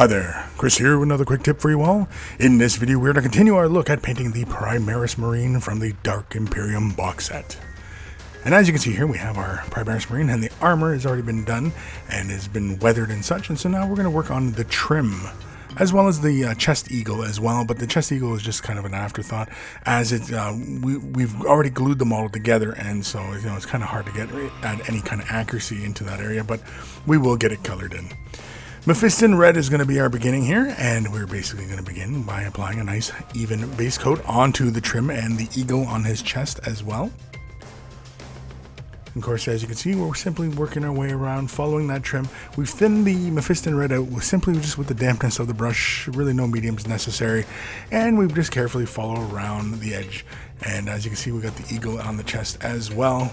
Hi there, Chris here with another quick tip for you all. In this video we're going to continue our look at painting the Primaris Marine from the Dark Imperium box set. And as you can see here, we have our Primaris Marine, and the armor has already been done and has been weathered and such, and so now we're going to work on the trim, as well as the chest eagle as well, but the chest eagle is just kind of an afterthought, as it we've already glued the model together, and so it's kind of hard to get at any kind of accuracy into that area, but we will get it colored in. Mephiston Red is going to be our beginning here, and we're basically going to begin by applying a nice even base coat onto the trim and the eagle on his chest as well. Of course, as you can see, we're simply working our way around following that trim. We've thinned the Mephiston Red out simply just with the dampness of the brush, really no mediums necessary, and we just carefully follow around the edge. And as you can see, we got the eagle on the chest as well.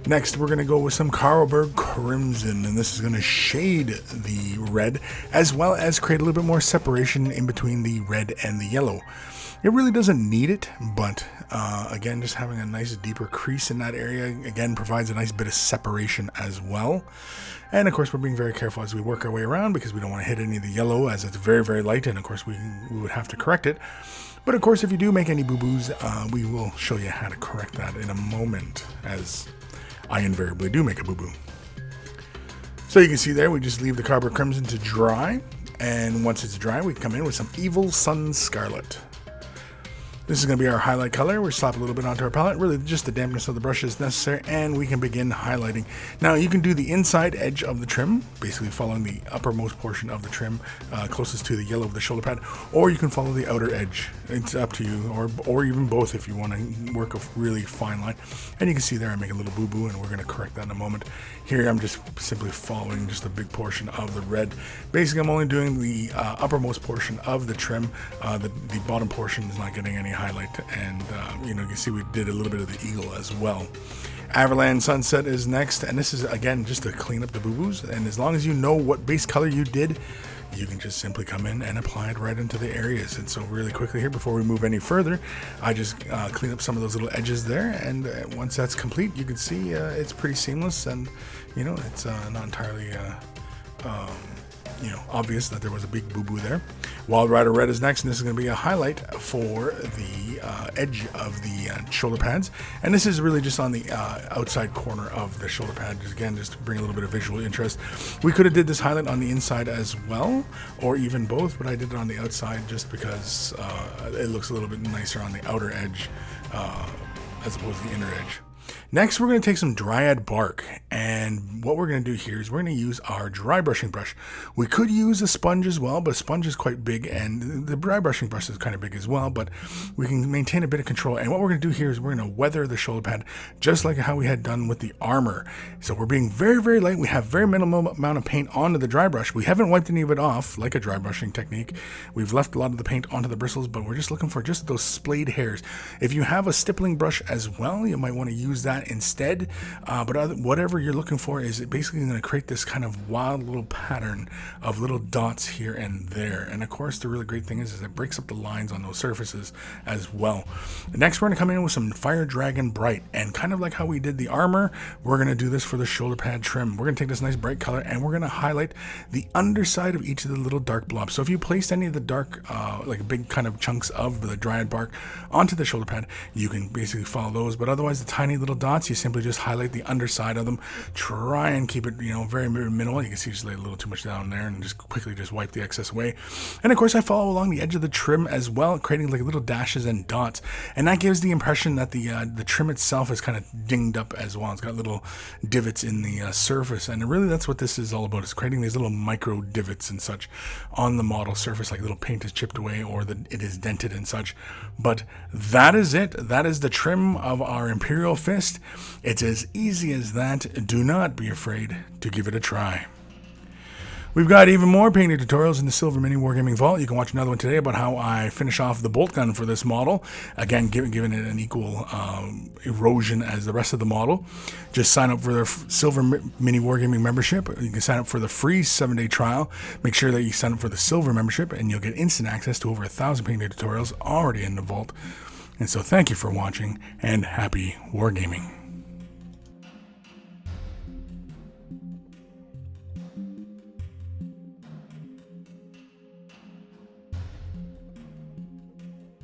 Next, we're going to go with some Carroburg Crimson, and this is going to shade the red, as well as create a little bit more separation in between the red and the yellow. It really doesn't need it, but again, just having a nice deeper crease in that area, again, provides a nice bit of separation as well. And of course, we're being very careful as we work our way around, because we don't want to hit any of the yellow, as it's very, very light, and of course, we would have to correct it. But of course, if you do make any boo-boos, we will show you how to correct that in a moment, as I invariably do make a boo-boo. So you can see there, we just leave the Carroburg Crimson to dry, and once it's dry, we come in with some Evil Sunz Scarlet. This is going to be our highlight color. We slap a little bit onto our palette. Really, just the dampness of the brush is necessary, and we can begin highlighting. Now, you can do the inside edge of the trim, basically following the uppermost portion of the trim, closest to the yellow of the shoulder pad, or you can follow the outer edge. It's up to you, or even both if you want to work a really fine line. And you can see there I make a little boo-boo, and we're going to correct that in a moment. Here, I'm just simply following just a big portion of the red. Basically, I'm only doing the uppermost portion of the trim. The bottom portion is not getting any highlight, and you can see we did a little bit of the eagle as well. Averland Sunset is next, and this is again just to clean up the boo-boos, and as long as you know what base color you did, you can just simply come in and apply it right into the areas. And so really quickly here, before we move any further, I just clean up some of those little edges there, and once that's complete, you can see it's pretty seamless, and it's not entirely obvious that there was a big boo-boo there. Wild Rider Red is next, and this is going to be a highlight for the edge of the shoulder pads, and this is really just on the outside corner of the shoulder pad, just to bring a little bit of visual interest. We could have did this highlight on the inside as well, or even both, but I did it on the outside just because it looks a little bit nicer on the outer edge as opposed to the inner edge. Next, we're going to take some Dryad Bark, and what we're going to do here is we're going to use our dry brushing brush. We could use a sponge as well, but a sponge is quite big, and the dry brushing brush is kind of big as well, but we can maintain a bit of control. And what we're going to do here is we're going to weather the shoulder pad just like how we had done with the armor. So we're being very, very light. We have very minimal amount of paint onto the dry brush. We haven't wiped any of it off like a dry brushing technique. We've left a lot of the paint onto the bristles, but we're just looking for just those splayed hairs. If you have a stippling brush as well, you might want to use that instead, but whatever you're looking for is basically going to create this kind of wild little pattern of little dots here and there. And of course, the really great thing is it breaks up the lines on those surfaces as well. Next, we're going to come in with some Fire Dragon Bright, and kind of like how we did the armor, we're going to do this for the shoulder pad trim. We're going to take this nice bright color, and we're going to highlight the underside of each of the little dark blobs. So if you placed any of the dark, like big kind of chunks of the Dryad Bark onto the shoulder pad, you can basically follow those, but otherwise the tiny little dots, you simply just highlight the underside of them. Try and keep it, very minimal. You can see just lay a little too much down there, and just quickly just wipe the excess away. And of course, I follow along the edge of the trim as well, creating like little dashes and dots, and that gives the impression that the trim itself is kind of dinged up as well. It's got little divots in the surface, and really that's what this is all about, is creating these little micro divots and such on the model surface, like little paint is chipped away or that it is dented and such. But that is it. That is the trim of our Imperial Fist. It's as easy as that. Do not be afraid to give it a try. We've got even more painting tutorials in the Silver MiniWarGaming Vault. You can watch another one today about how I finish off the bolt gun for this model. Again, giving it an equal erosion as the rest of the model. Just sign up for the Silver MiniWarGaming membership. You can sign up for the free 7-day trial. Make sure that you sign up for the Silver membership, and you'll get instant access to over 1,000 painting tutorials already in the vault. And so thank you for watching, and happy wargaming.